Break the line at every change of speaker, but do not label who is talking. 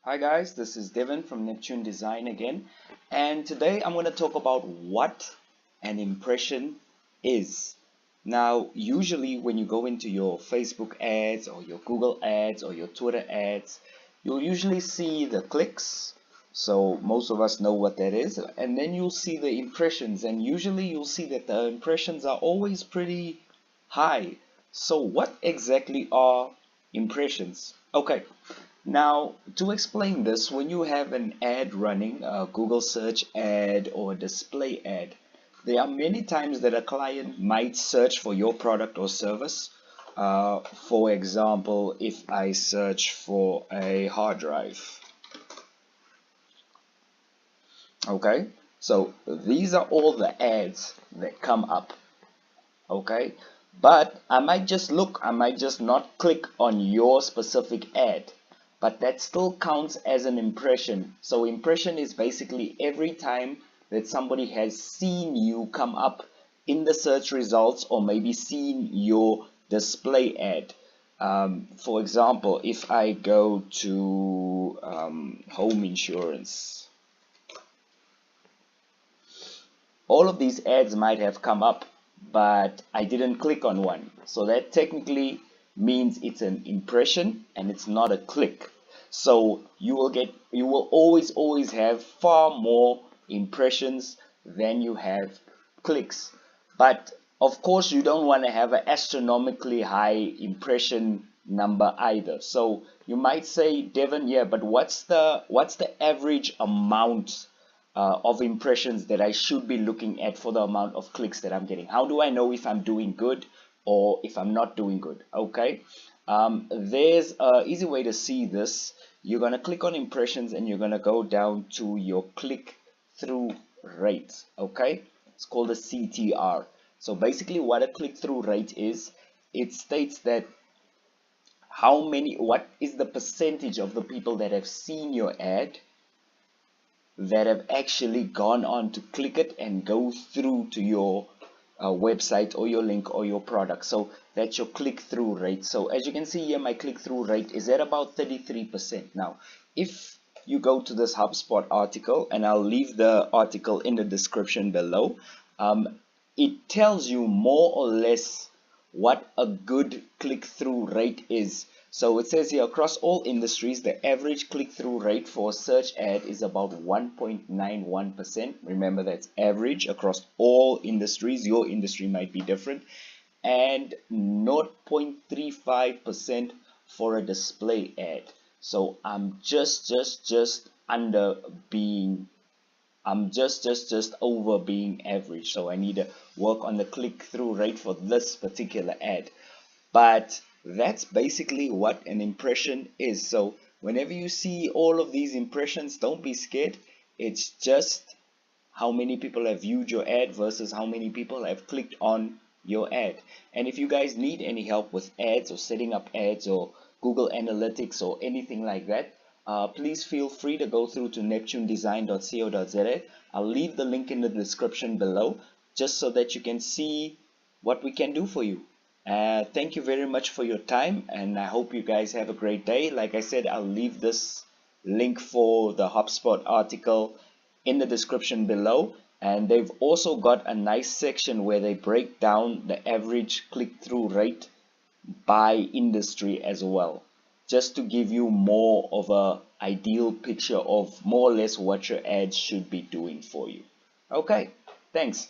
Hi guys, this is Devin from Neptune Design again, and today I'm going to talk about what an impression is. Now, usually when you go into your Facebook ads or your Google ads or your Twitter ads, you'll usually see the clicks. So most of us know what that is, and then you'll see the impressions, and usually you'll see that the impressions are always pretty high. So what exactly are impressions? Okay, now, to explain this, when you have an ad running, a Google search ad or a display ad, there are many times that a client might search for your product or service. For example, if I search for a hard drive, okay, so these are all the ads that come up, okay, but I might just not click on your specific ad, but that still counts as an impression. So impression is basically every time that somebody has seen you come up in the search results or maybe seen your display ad. For example, if I go to home insurance, all of these ads might have come up, but I didn't click on one. So that technically means it's an impression and it's not a click. So you will always have far more impressions than you have clicks. But of course you don't want to have an astronomically high impression number either. So you might say, Devin, yeah, but what's the average amount of impressions that I should be looking at for the amount of clicks that I'm getting? How do I know if I'm doing good or if I'm not doing good? Okay, there's an easy way to see this. You're going to click on impressions and you're going to go down to your click through rate. Okay, it's called a CTR. So basically what a click through rate is, it states that what is the percentage of the people that have seen your ad that have actually gone on to click it and go through to your website or your link or your product. So that's your click-through rate. So as you can see here, my click-through rate is at about 33%. Now, if you go to this HubSpot article, and I'll leave the article in the description below, it tells you more or less what a good click-through rate is. So it says here, across all industries, the average click-through rate for a search ad is about 1.91%. Remember, that's average across all industries. Your industry might be different. And 0.35% for a display ad. So I'm just under being I'm just over being average. So I need to work on the click-through rate for this particular ad. But that's basically what an impression is. So whenever you see all of these impressions, don't be scared. It's just how many people have viewed your ad versus how many people have clicked on your ad. And if you guys need any help with ads or setting up ads or Google Analytics or anything like that, please feel free to go through to neptunedesign.co.za. I'll leave the link in the description below just so that you can see what we can do for you. Thank you very much for your time, and I hope you guys have a great day. Like I said, I'll leave this link for the HubSpot article in the description below, and they've also got a nice section where they break down the average click-through rate by industry as well, just to give you more of a ideal picture of more or less what your ads should be doing for you. Okay, thanks.